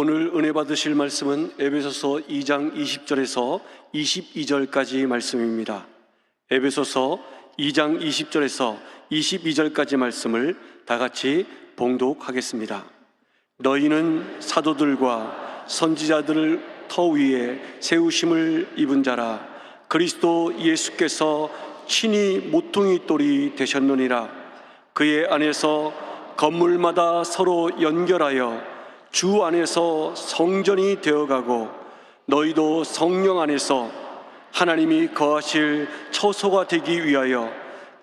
오늘 은혜 받으실 말씀은 에베소서 2장 20절에서 22절까지 말씀입니다. 에베소서 2장 20절에서 22절까지 말씀을 다 같이 봉독하겠습니다. 너희는 사도들과 선지자들을 터 위에 세우심을 입은 자라. 그리스도 예수께서 친히 모퉁이 돌이 되셨느니라. 그의 안에서 건물마다 서로 연결하여 주 안에서 성전이 되어가고 너희도 성령 안에서 하나님이 거하실 처소가 되기 위하여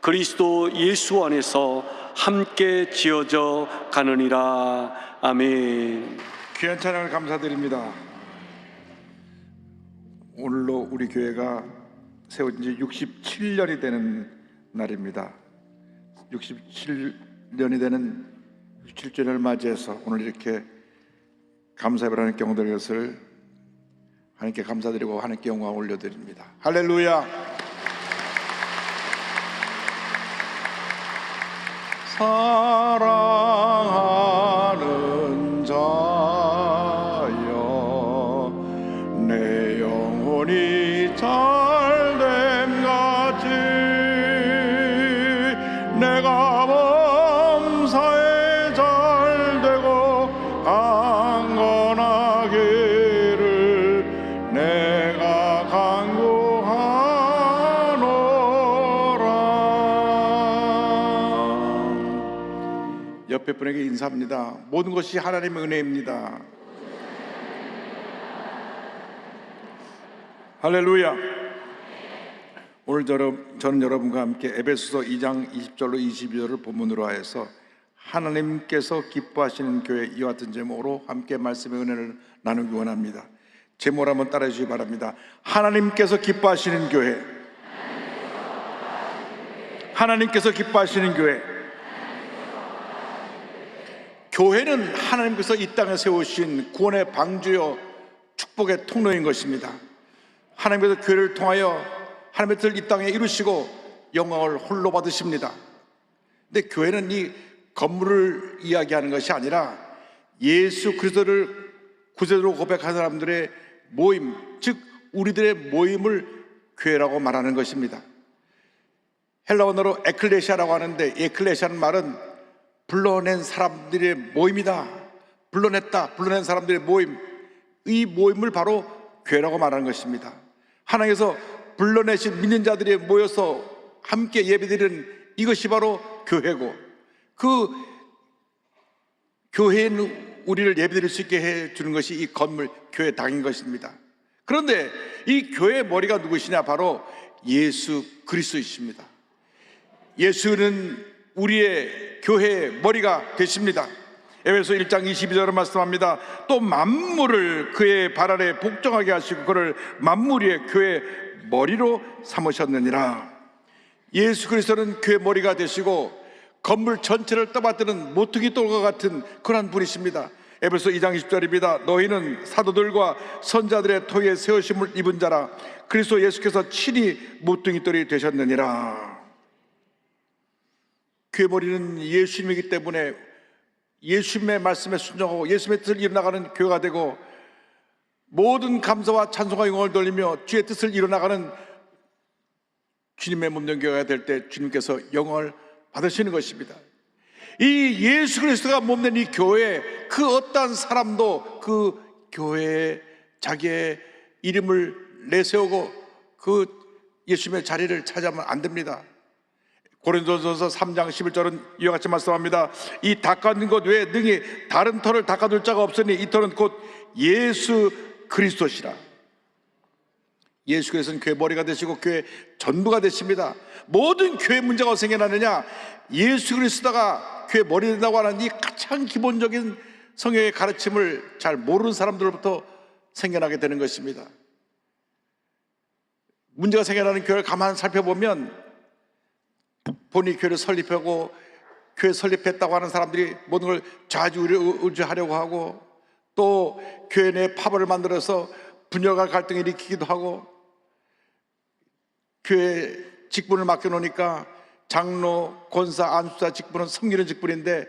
그리스도 예수 안에서 함께 지어져 가느니라. 아멘. 귀한 찬양을 감사드립니다. 오늘로 우리 교회가 세워진 지 67년이 되는 날입니다. 67년이 되는 67주년을 맞이해서 오늘 이렇게 감사예배를 하는 경우들 것을 하나님께 감사드리고 하나님께 영광을 올려드립니다. 할렐루야. 사랑하는 자여 내 영혼이 잘됨 같이 내가 범사에 잘되고 강건하기를 내가 간구하노라. 옆에 분에게 인사합니다. 모든 것이 하나님의 은혜입니다. 할렐루야. 오늘 저는 여러분과 함께 에베소서 2장 20절로 22절을 본문으로 하여서 하나님께서 기뻐하시는 교회, 이와 같은 제목으로 함께 말씀의 은혜를 나누기 원합니다. 제목을 한번 따라해 주시기 바랍니다. 하나님께서 기뻐하시는 교회. 하나님께서 기뻐하시는 교회. 교회는 하나님께서 이 땅에 세우신 구원의 방주요 축복의 통로인 것입니다. 하나님께서 교회를 통하여 하나님의 뜻을 이 땅에 이루시고 영광을 홀로 받으십니다. 근데 교회는 이 건물을 이야기하는 것이 아니라 예수 그리스도를 구세주로 고백한 사람들의 모임, 즉 우리들의 모임을 교회라고 말하는 것입니다. 헬라 언어로 에클레시아라고 하는데, 에클레시아는 말은 불러낸 사람들의 모임이다. 불러낸 사람들의 모임, 이 모임을 바로 교회라고 말하는 것입니다. 하나님께서 불러내신 믿는 자들이 모여서 함께 예배드리는 이것이 바로 교회고, 그 교회는 우리를 예배드릴 수 있게 해주는 것이 이 건물, 교회당인 것입니다. 그런데 이 교회의 머리가 누구시냐? 바로 예수 그리스도이십니다. 예수는 우리의 교회의 머리가 되십니다. 에베소 1장 22절을 말씀합니다. 또 만물을 그의 발 아래 복종하게 하시고 그를 만물 위에 교회의 머리로 삼으셨느니라. 예수 그리스도는 교회의 머리가 되시고 건물 전체를 떠받드는 모퉁이 돌과 같은 그런 분이십니다. 에베소 2장 20절입니다. 너희는 사도들과 선자들의 토에 세우심을 입은 자라. 그리스도 예수께서 친히 모퉁이 돌이 되셨느니라. 교회 머리는 예수님이기 때문에 예수님의 말씀에 순종하고 예수님의 뜻을 이뤄나가는 교회가 되고, 모든 감사와 찬송과 영광을 돌리며 주의 뜻을 이뤄나가는 주님의 몸된 교회가 될 때 주님께서 영광을 받으시는 것입니다. 이 예수 그리스도가 몸된 이 교회에 그 어떠한 사람도 그 교회에 자기의 이름을 내세우고 그 예수님의 자리를 차지하면 안 됩니다. 고린도전서 3장 11절은 이와 같이 말씀합니다. 이 닦아둔 것 외에 능히 다른 터를 닦아둘 자가 없으니 이 터는 곧 예수 그리스도시라. 예수 그리스도는 교회 머리가 되시고 교회 전부가 되십니다. 모든 교회 문제가 생겨나느냐? 예수 그리스도가 교회 머리 된다고 하는 이 가장 기본적인 성경의 가르침을 잘 모르는 사람들로부터 생겨나게 되는 것입니다. 문제가 생겨나는 교회를 가만히 살펴보면 본인이 교회를 설립하고 교회 설립했다고 하는 사람들이 모든 걸 좌지우지하려고 하고, 또 교회 내에 파벌을 만들어서 분열과 갈등을 일으키기도 하고, 교회 직분을 맡겨놓으니까 장로, 권사, 안수사 직분은 섬기는 직분인데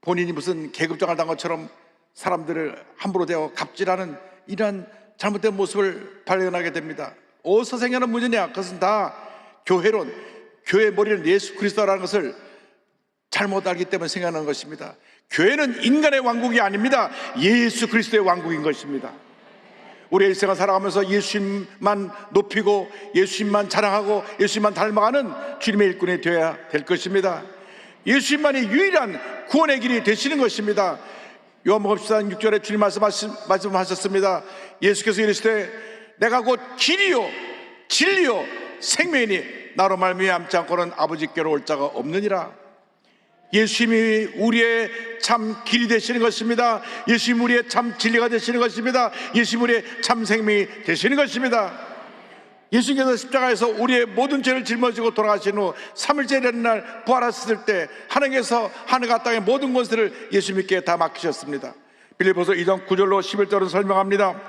본인이 무슨 계급장을 단 것처럼 사람들을 함부로 대하고 갑질하는 이러한 잘못된 모습을 발견하게 됩니다. 어디서 생겨난 문제냐? 그것은 다 교회론, 교회 머리는 예수 그리스도라는 것을 잘못 알기 때문에 생겨나는 것입니다. 교회는 인간의 왕국이 아닙니다. 예수 그리스도의 왕국인 것입니다. 우리의 일생을 살아가면서 예수님만 높이고 예수님만 자랑하고 예수님만 닮아가는 주님의 일꾼이 되어야 될 것입니다. 예수님만이 유일한 구원의 길이 되시는 것입니다. 요한복음 14장 6절에 주님 말씀하셨습니다. 예수께서 이르시되 내가 곧 길이요 진리요 생명이니 나로 말미암지 않고는 아버지께로 올 자가 없느니라. 예수님이 우리의 참 길이 되시는 것입니다. 예수님이 우리의 참 진리가 되시는 것입니다. 예수님이 우리의 참 생명이 되시는 것입니다. 예수님께서 십자가에서 우리의 모든 죄를 짊어지고 돌아가신 후 3일째 되는 날 부활하셨을 때 하나님께서 하늘과 땅의 모든 권세를 예수님께 다 맡기셨습니다. 빌립보서 2장 9절로 11절은 설명합니다.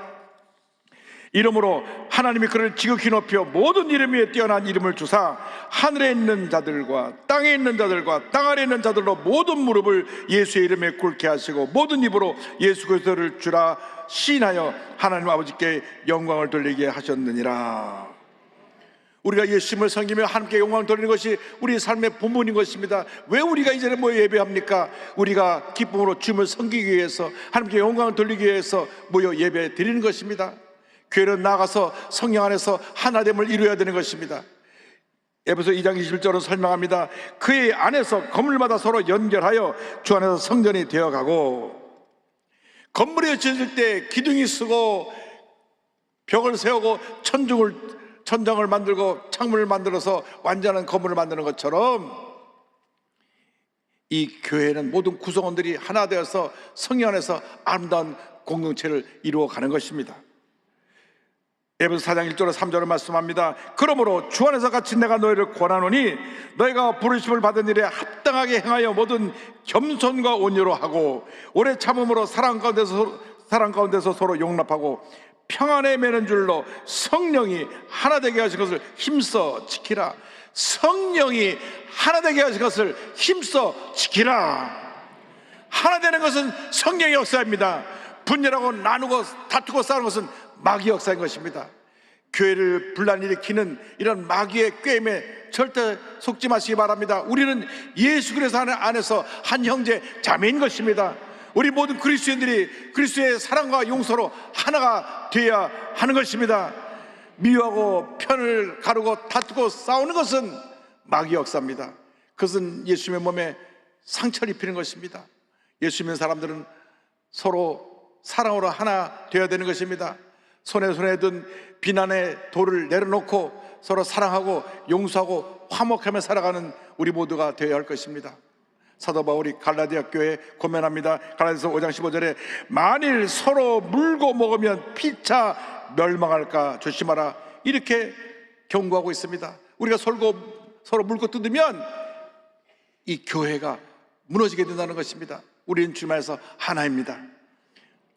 이러므로 하나님이 그를 지극히 높여 모든 이름 위에 뛰어난 이름을 주사 하늘에 있는 자들과 땅에 있는 자들과 땅 아래에 있는 자들로 모든 무릎을 예수의 이름에 꿇게 하시고 모든 입으로 예수 그리스도를 주라 시인하여 하나님 아버지께 영광을 돌리게 하셨느니라. 우리가 예수님을 섬기며 하나님께 영광을 돌리는 것이 우리 삶의 본분인 것입니다. 왜 우리가 이전에 모여 예배합니까? 우리가 기쁨으로 주님을 섬기기 위해서, 하나님께 영광을 돌리기 위해서 모여 예배 드리는 것입니다. 교회는 나가서 성령 안에서 하나됨을 이루어야 되는 것입니다. 에베소 2장 21절은 설명합니다. 그의 안에서 건물마다 서로 연결하여 주 안에서 성전이 되어가고, 건물이 지어질 때 기둥이 쓰고 벽을 세우고 천장을 만들고 창문을 만들어서 완전한 건물을 만드는 것처럼 이 교회는 모든 구성원들이 하나 되어서 성령 안에서 아름다운 공동체를 이루어가는 것입니다. 에베소 4장 1절로 3절을 말씀합니다. 그러므로 주 안에서 같이 내가 너희를 권하노니 너희가 부르심을 받은 일에 합당하게 행하여 모든 겸손과 온유로 하고 오래 참음으로 사랑 가운데서 서로 용납하고 평안에 매는 줄로 성령이 하나 되게 하신 것을 힘써 지키라. 성령이 하나 되게 하신 것을 힘써 지키라. 하나 되는 것은 성령의 역사입니다. 분열하고 나누고 다투고 싸우는 것은 마귀의 역사인 것입니다. 교회를 분란일으키는 이런 마귀의 꾀임에 절대 속지 마시기 바랍니다. 우리는 예수 그리스도 안에서 한 형제 자매인 것입니다. 우리 모든 그리스도인들이 그리스도의 사랑과 용서로 하나가 되어야 하는 것입니다. 미워하고 편을 가르고 다투고 싸우는 것은 마귀의 역사입니다. 그것은 예수님의 몸에 상처를 입히는 것입니다. 예수 믿는 사람들은 서로 사랑으로 하나 되어야 되는 것입니다. 손에 든 비난의 돌을 내려놓고 서로 사랑하고 용서하고 화목하며 살아가는 우리 모두가 되어야 할 것입니다. 사도 바울이 갈라디아 교회에 고면합니다. 갈라디아서 5장 15절에 만일 서로 물고 먹으면 피차 멸망할까 조심하라, 이렇게 경고하고 있습니다. 우리가 서로 물고 뜯으면 이 교회가 무너지게 된다는 것입니다. 우리는 주님 안에서 하나입니다.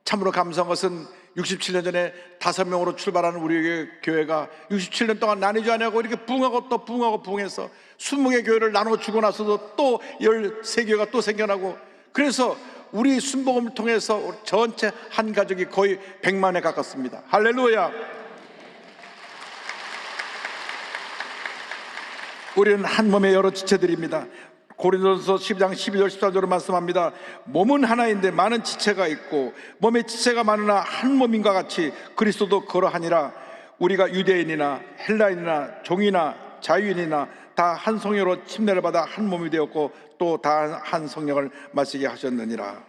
참으로 감사한 것은 67년 전에 5명으로 출발하는 우리 교회가 67년 동안 나뉘지 않냐고 이렇게 부흥하고 또 부흥하고 부흥해서 20개 교회를 나눠 주고 나서도 또 13교회가 또 생겨나고, 그래서 우리 순복음을 통해서 전체 한 가족이 거의 100만에 가깝습니다. 할렐루야. 우리는 한 몸의 여러 지체들입니다. 고린도서 12장 12절 14절로 말씀합니다. 몸은 하나인데 많은 지체가 있고 몸의 지체가 많으나 한 몸인과 같이 그리스도도 그러하니라. 우리가 유대인이나 헬라인이나 종이나 자유인이나 다 한 성령으로 침례를 받아 한 몸이 되었고 또 다 한 성령을 마시게 하셨느니라.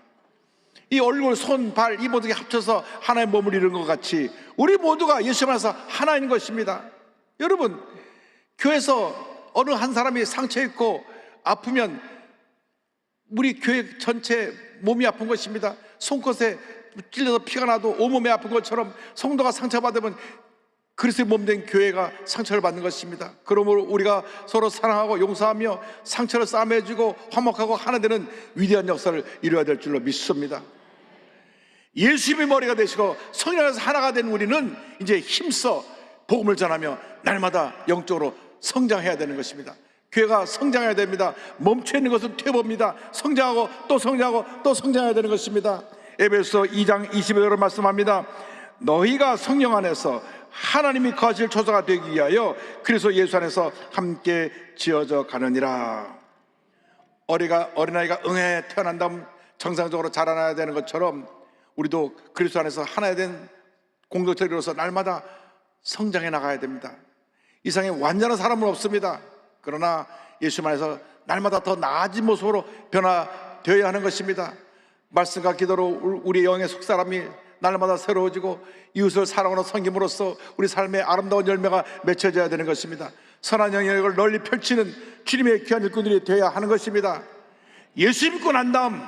이 얼굴, 손, 발, 이 모든 게 합쳐서 하나의 몸을 이룬 것 같이 우리 모두가 예수 안에서 하나인 것입니다. 여러분, 교회에서 어느 한 사람이 상처 입고 아프면 우리 교회 전체 몸이 아픈 것입니다. 손끝에 찔려서 피가 나도 온몸이 아픈 것처럼 성도가 상처받으면 그리스도의 몸된 교회가 상처를 받는 것입니다. 그러므로 우리가 서로 사랑하고 용서하며 상처를 싸매주고 화목하고 하나 되는 위대한 역사를 이루어야 될 줄로 믿습니다. 예수님이 머리가 되시고 성령 안에서 하나가 된 우리는 이제 힘써 복음을 전하며 날마다 영적으로 성장해야 되는 것입니다. 교회가 성장해야 됩니다. 멈춰 있는 것은 퇴보입니다. 성장하고 또 성장하고 또 성장해야 되는 것입니다. 에베소 2장 20절로 말씀합니다. 너희가 성령 안에서 하나님이 거하실 초소가 되기 위하여 그리스도 예수 안에서 함께 지어져 가느니라. 어린아이가 응애 태어난 다음 정상적으로 자라나야 되는 것처럼 우리도 그리스도 안에서 하나가 된 공동체로서 날마다 성장해 나가야 됩니다. 이 세상에 완전한 사람은 없습니다. 그러나 예수 안에서 날마다 더 나아진 모습으로 변화되어야 하는 것입니다. 말씀과 기도로 우리 영의 속사람이 날마다 새로워지고 이웃을 사랑으로 섬김으로써 우리 삶의 아름다운 열매가 맺혀져야 되는 것입니다. 선한 영역을 널리 펼치는 주님의 귀한 일꾼들이 되어야 하는 것입니다. 예수 믿고 난 다음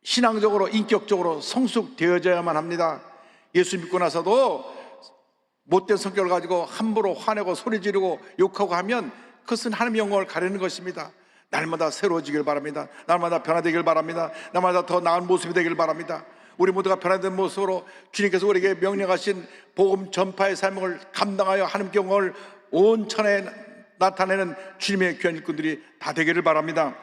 신앙적으로 인격적으로 성숙되어져야만 합니다. 예수 믿고 나서도 못된 성격을 가지고 함부로 화내고 소리 지르고 욕하고 하면 그것은 하나님의 영광을 가리는 것입니다. 날마다 새로워지길 바랍니다. 날마다 변화되길 바랍니다. 날마다 더 나은 모습이 되길 바랍니다. 우리 모두가 변화된 모습으로 주님께서 우리에게 명령하신 복음 전파의 삶을 감당하여 하나님의 영광을 온 천하에 나타내는 주님의 귀한 일꾼들이 다 되기를 바랍니다.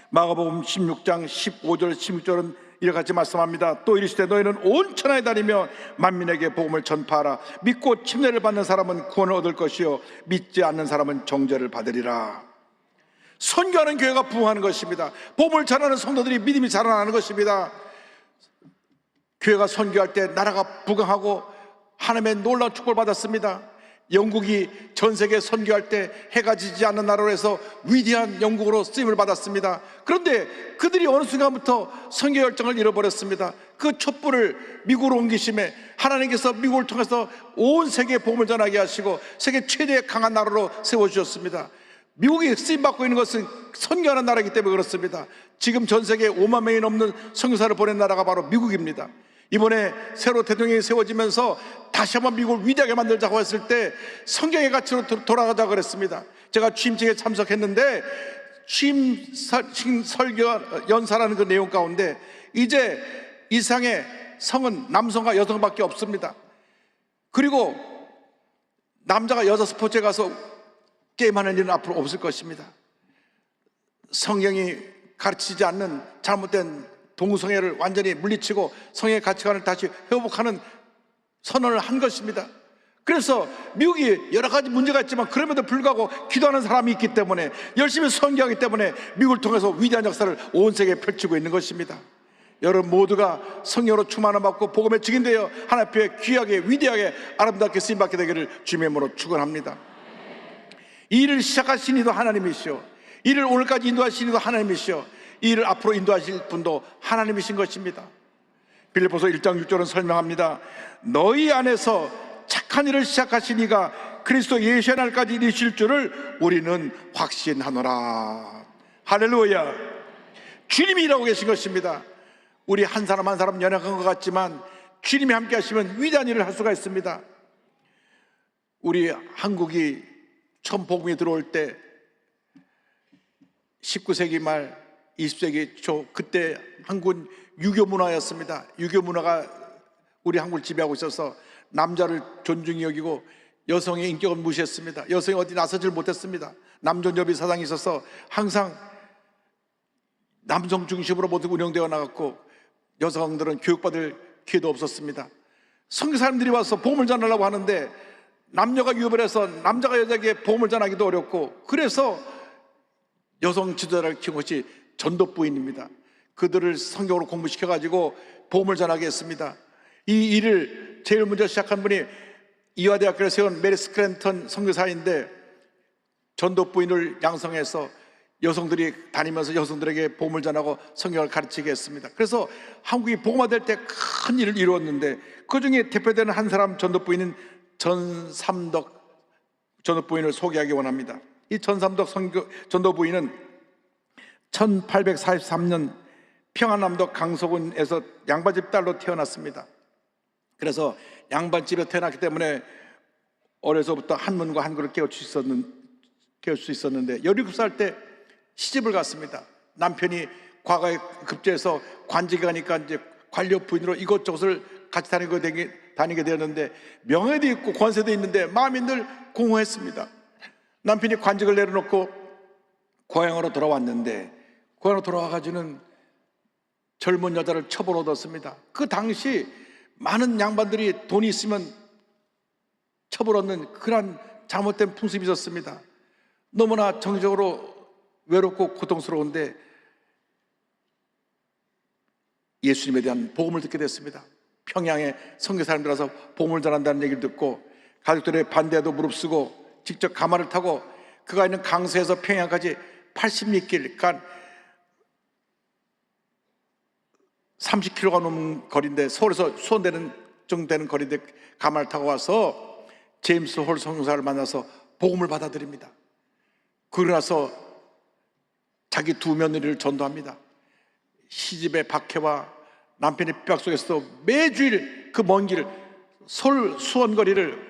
마가복음 16장 15절 16절은 이와 같이 말씀합니다. 또 이르시되 너희는 온 천하에 다니며 만민에게 복음을 전파하라. 믿고 침례를 받는 사람은 구원을 얻을 것이요 믿지 않는 사람은 정죄를 받으리라. 선교하는 교회가 부흥하는 것입니다. 복음을 전하는 성도들이 믿음이 자라나는 것입니다. 교회가 선교할 때 나라가 부강하고 하나님의 놀라운 축복을 받았습니다. 영국이 전 세계 선교할 때 해가 지지 않는 나라로 해서 위대한 영국으로 쓰임을 받았습니다. 그런데 그들이 어느 순간부터 선교 열정을 잃어버렸습니다. 그 촛불을 미국으로 옮기심에 하나님께서 미국을 통해서 온 세계에 복음을 전하게 하시고 세계 최대의 강한 나라로 세워주셨습니다. 미국이 쓰임받고 있는 것은 선교하는 나라이기 때문에 그렇습니다. 지금 전 세계에 5만 명이 넘는 선교사를 보낸 나라가 바로 미국입니다. 이번에 새로 대통령이 세워지면서 다시 한번 미국을 위대하게 만들자고 했을 때 성경의 가치로 돌아가자 그랬습니다. 제가 취임식에 참석했는데 취임 설교 연사라는 그 내용 가운데 이제 이상의 성은 남성과 여성밖에 없습니다. 그리고 남자가 여자 스포츠에 가서 게임하는 일은 앞으로 없을 것입니다. 성경이 가르치지 않는 잘못된 동성애를 완전히 물리치고 성의 가치관을 다시 회복하는 선언을 한 것입니다. 그래서 미국이 여러 가지 문제가 있지만 그럼에도 불구하고 기도하는 사람이 있기 때문에 열심히 선교하기 때문에 미국을 통해서 위대한 역사를 온 세계에 펼치고 있는 것입니다. 여러분 모두가 성령으로 충만을 받고 복음의 증인되어 하나님 앞에 귀하게 위대하게 아름답게 쓰임받게 되기를 주님의 이름으로 축원합니다. 이 일을 시작하신 이도 하나님이시오, 이를 오늘까지 인도하신 이도 하나님이시오, 이 일을 앞으로 인도하실 분도 하나님이신 것입니다. 빌립보서 1장 6절은 설명합니다. 너희 안에서 착한 일을 시작하신 이가 그리스도 예수의 날까지 이르실 줄을 우리는 확신하노라. 할렐루야. 주님이 일하고 계신 것입니다. 우리 한 사람 한 사람 연약한 것 같지만 주님이 함께 하시면 위대한 일을 할 수가 있습니다. 우리 한국이 처음 복음이 들어올 때 19세기 말 20세기 초 그때 한국은 유교 문화였습니다. 유교 문화가 우리 한국을 지배하고 있어서 남자를 존중히 여기고 여성의 인격을 무시했습니다. 여성이 어디 나서질 못했습니다. 남존여비 사상이 있어서 항상 남성 중심으로 모두 운영되어 나갔고 여성들은 교육받을 기회도 없었습니다. 선교 사람들이 와서 복음을 전하려고 하는데 남녀가 유업을 해서 남자가 여자에게 복음을 전하기도 어렵고 그래서 여성 지도자를 키운 것이 전도부인입니다. 그들을 성경으로 공부시켜가지고 복음을 전하게 했습니다. 이 일을 제일 먼저 시작한 분이 이화대학교를 세운 메리 스크랜턴 선교사인데 전도부인을 양성해서 여성들이 다니면서 여성들에게 복음을 전하고 성경을 가르치게 했습니다. 그래서 한국이 복음화될 때 큰 일을 이루었는데 그 중에 대표되는 한 사람 전도부인은 전삼덕 전도부인을 소개하기 원합니다. 이 전삼덕 전도부인은 1843년 평안남도 강서군에서 양반집 딸로 태어났습니다. 그래서 양반집에 태어났기 때문에 어려서부터 한문과 한글을 깨울 수 있었는데 17살 때 시집을 갔습니다. 남편이 과거에 급제해서 관직에 가니까 이제 관료 부인으로 이곳저곳을 같이 다니게 되었는데 명예도 있고 권세도 있는데 마음이 늘 공허했습니다. 남편이 관직을 내려놓고 고향으로 돌아왔는데 고향으로 돌아와가지고는 젊은 여자를 첩을 얻었습니다. 그 당시 많은 양반들이 돈이 있으면 첩을 얻는 그런 잘못된 풍습이 있었습니다. 너무나 정적으로 외롭고 고통스러운데 예수님에 대한 복음을 듣게 됐습니다. 평양에 선교사님 들어서 복음을 전한다는 얘기를 듣고 가족들의 반대에도 무릅쓰고 직접 가마를 타고 그가 있는 강서에서 평양까지 80리길, 그러니까 30km가 넘는 거리인데, 서울에서 수원되는 정도 되는 거리인데 가마를 타고 와서 제임스 홀 선교사를 만나서 복음을 받아들입니다. 그러고 나서 자기 두 며느리를 전도합니다. 시집의 박해와 남편의 핍박 속에서도 매주일 그 먼 길 서울 수원 거리를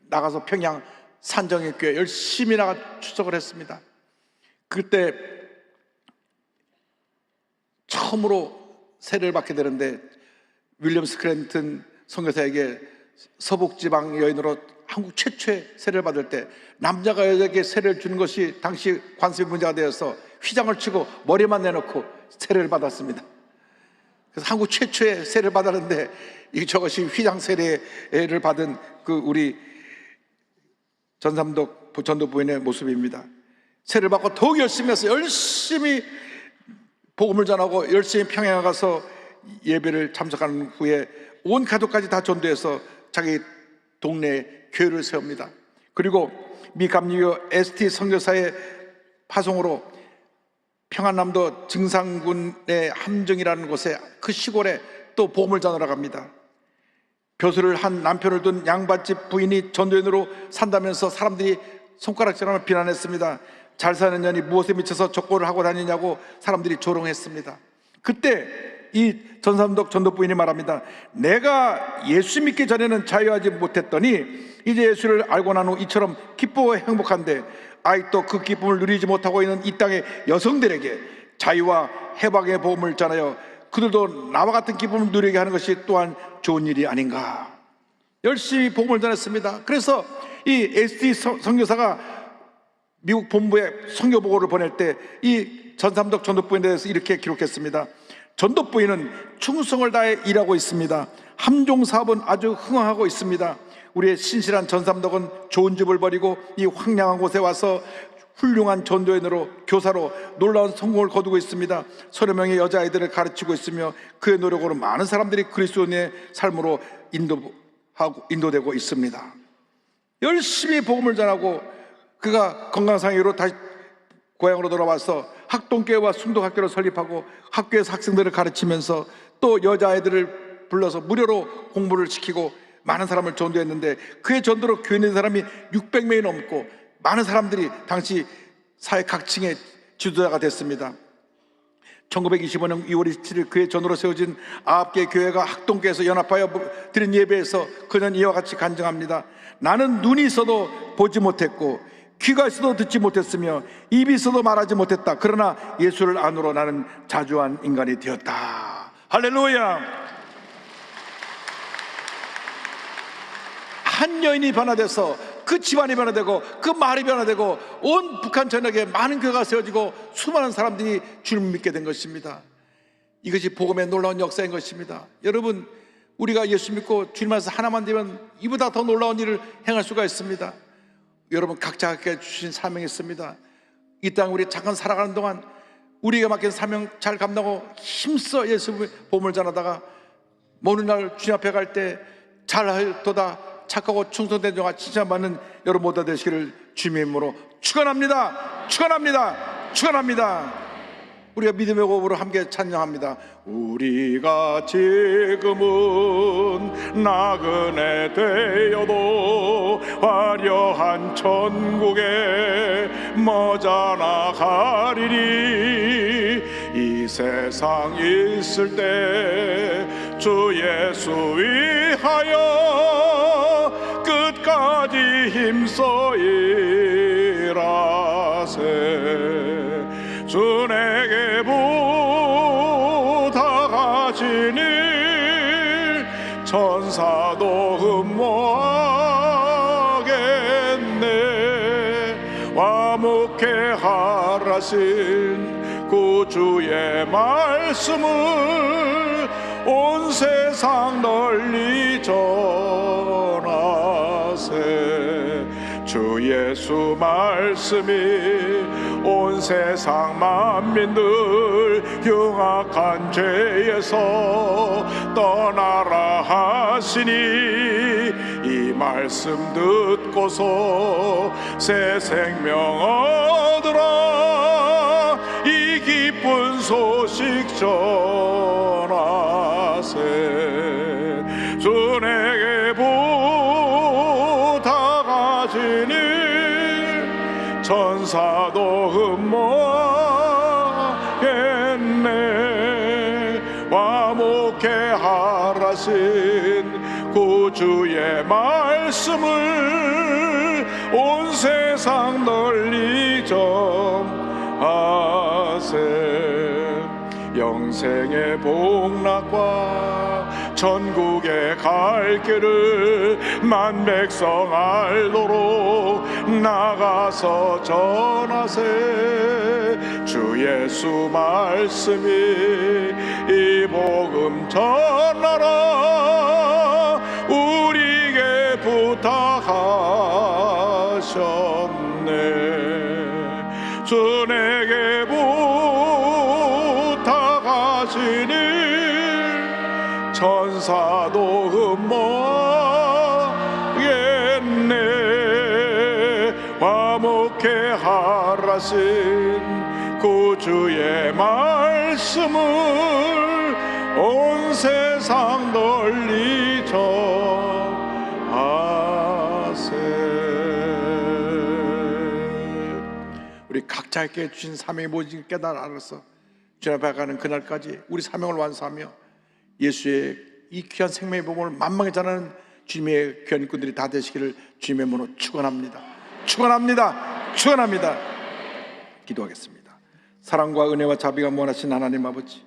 나가서 평양 산정의 교회 열심히 나가 추적을 했습니다. 그때 처음으로 세례를 받게 되는데 윌리엄 스크랜튼 선교사에게 서북지방 여인으로 한국 최초의 세례를 받을 때 남자가 여자에게 세례를 주는 것이 당시 관습의 문제가 되어서 휘장을 치고 머리만 내놓고 세례를 받았습니다. 그래서 한국 최초의 세례를 받았는데 저것이 휘장 세례를 받은 그 우리 전삼덕 전도 부인의 모습입니다. 세례를 받고 더욱 열심히 해서 열심히 복음을 전하고 열심히 평양에 가서 예배를 참석한 후에 온 가족까지 다 전도해서 자기 동네에 교회를 세웁니다. 그리고 미 감리교 ST 선교사의 파송으로 평안남도 증산군의 함정이라는 곳에 그 시골에 또 복음을 전하러 갑니다. 벼슬을 한 남편을 둔 양반집 부인이 전도인으로 산다면서 사람들이 손가락질하며 비난했습니다. 잘 사는 년이 무엇에 미쳐서 족고를 하고 다니냐고 사람들이 조롱했습니다. 그때 이 전삼덕 전도 부인이 말합니다. 내가 예수 믿기 전에는 자유하지 못했더니 이제 예수를 알고 난 후 이처럼 기쁘고 행복한데 아직도 그 기쁨을 누리지 못하고 있는 이 땅의 여성들에게 자유와 해방의 복음을 전하여 그들도 나와 같은 기쁨을 누리게 하는 것이 또한 좋은 일이 아닌가. 열심히 복음을 전했습니다. 그래서 이 ST 선교사가 미국 본부에 선교 보고를 보낼 때 이 전삼덕 전도부인에 대해서 이렇게 기록했습니다. 전도부인은 충성을 다해 일하고 있습니다. 함종 사업은 아주 흥황하고 있습니다. 우리의 신실한 전삼덕은 좋은 집을 버리고 이 황량한 곳에 와서 훌륭한 전도인으로 교사로 놀라운 성공을 거두고 있습니다. 서너 명의 여자아이들을 가르치고 있으며 그의 노력으로 많은 사람들이 그리스도인의 삶으로 인도되고 있습니다. 열심히 복음을 전하고 그가 건강상의 이유로 다시 고향으로 돌아와서 학동교회와 순독학교를 설립하고 학교에서 학생들을 가르치면서 또 여자아이들을 불러서 무료로 공부를 시키고 많은 사람을 전도했는데 그의 전도로 교회 있는 사람이 600명이 넘고 많은 사람들이 당시 사회 각층의 지도자가 됐습니다. 1925년 2월 27일 그의 전으로 세워진 9개의 교회가 학동교회에서 연합하여 드린 예배에서 그는 이와 같이 간증합니다. 나는 눈이 있어도 보지 못했고 귀가 있어도 듣지 못했으며 입이 있어도 말하지 못했다. 그러나 예수를 안으로 나는 자주한 인간이 되었다. 할렐루야. 한 여인이 변화돼서 그 집안이 변화되고 그 말이 변화되고 온 북한 전역에 많은 교회가 세워지고 수많은 사람들이 주를 믿게 된 것입니다. 이것이 복음의 놀라운 역사인 것입니다. 여러분, 우리가 예수 믿고 주님 안에서 하나만 되면 이보다 더 놀라운 일을 행할 수가 있습니다. 여러분, 각자에게 주신 사명이 있습니다. 이 땅 우리 잠깐 살아가는 동안 우리에게 맡긴 사명 잘 감당하고 힘써 예수 복음을 전하다가 어느 날 주님 앞에 갈 때 잘하도다 착하고 충성된 종아 칭찬받는 여러분 모두 되시기를 주님의 이름으로 축원합니다. 축원합니다. 축원합니다. 우리가 믿음의 호흡으로 함께 찬양합니다. 우리가 지금은 나그네 되어도 화려한 천국에 머자나 가리니 이 세상 있을 때 주 예수 위하여 끝까지 힘써 일하세. 주 내게 부탁하시니 천사도 흠모하겠네. 화목해 하라신 구주 구주의 말씀을 온 세상 널리 전하세. 주 예수 말씀이 온 세상 만민들 흉악한 죄에서 떠나라 하시니 이 말씀 듣고서 새 생명 얻으라. 이 기쁜 소식 전하세. 주 내게 부탁하시니 천사도 흠모하겠네. 화목해 하라신 구주의 말씀을 온 세상 널리 전하세. 영생의 복락과 천국에 갈 길을 만 백성 알도록 나가서 전하세. 주 예수 말씀이 이 복음 전하라. 우리에게 부탁하셨네. 주 내게 부탁하시니 천사도 흠모하겠네. 화목해 하라신 구주의 말씀을 온 세상 널리 전하세. 우리 각자에게 주신 사명이 무엇인지 깨달아 알아서 주 앞에 가는 그날까지 우리 사명을 완수하며 예수의 이 귀한 생명의 복음을 만방에 전하는 주님의 귀한 일꾼들이 다 되시기를 주님의 이름으로 축원합니다. 축원합니다. 축원합니다. 기도하겠습니다. 사랑과 은혜와 자비가 무한하신 하나님 아버지,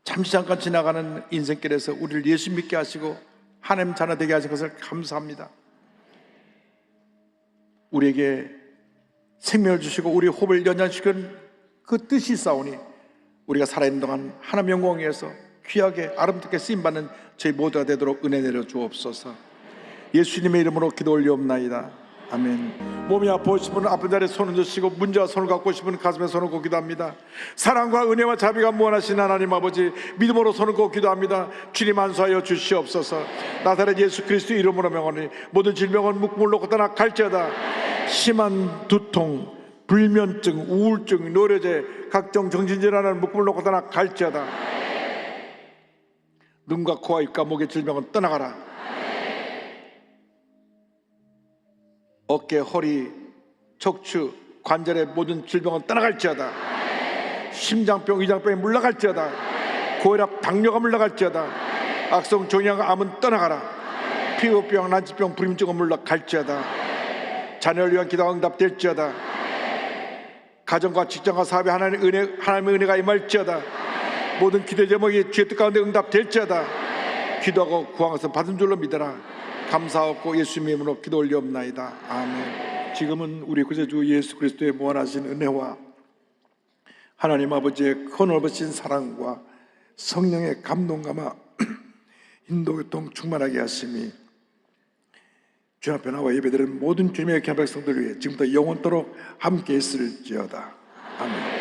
잠시 잠깐 지나가는 인생길에서 우리를 예수 믿게 하시고 하나님 자녀 되게 하신 것을 감사합니다. 우리에게 생명을 주시고 우리 호흡을 연장시키는 그 뜻이 있사오니 우리가 살아있는 동안 하나님 영광 위에서 귀하게 아름답게 쓰임받는 저희 모두가 되도록 은혜 내려 주옵소서. 예수님의 이름으로 기도 올리옵나이다. 아멘. 몸이 아프신 분은 아픈 자리에 손을 드시고 문제와 손을 갖고 오신 분은 가슴에 손을 얹고 기도합니다. 사랑과 은혜와 자비가 무한하신 하나님 아버지, 믿음으로 손을 얹고 기도합니다. 주님 안수하여 주시옵소서. 나사렛 예수 그리스도 이름으로 명하니 모든 질병은 묶음으로 떠나 갈지어다. 심한 두통, 불면증, 우울증, 노려제, 각종 정신질환을 묶음을 놓고 떠나 갈지어다. 눈과 코와 입과 목의 질병은 떠나가라. 어깨, 허리, 척추, 관절의 모든 질병은 떠나갈지어다. 심장병, 위장병이 물러갈지어다. 고혈압, 당뇨가 물러갈지어다. 악성 종양, 암은 떠나가라. 피부병, 난치병, 불임증은 물러갈지어다. 자녀를 위한 기도가 응답될지어다. 가정과 직장과 사업에 하나님의 은혜가 임할지어다. 모든 기도 제목이 주의 뜻 가운데 응답될지어다. 기도하고 구한 것은 받은 줄로 믿어라. 감사하고 예수님의 이름으로 기도 올리옵나이다. 아멘. 지금은 우리 구세주 예수 그리스도의 무한하신 은혜와 하나님 아버지의 크넓으신 사랑과 성령의 감동감화 인도교통 충만하게 하심이 주 앞에 나와 예배드리는 모든 주님의 귀한 백성들을 위해 지금부터 영원토록 함께 있을지어다. 아멘.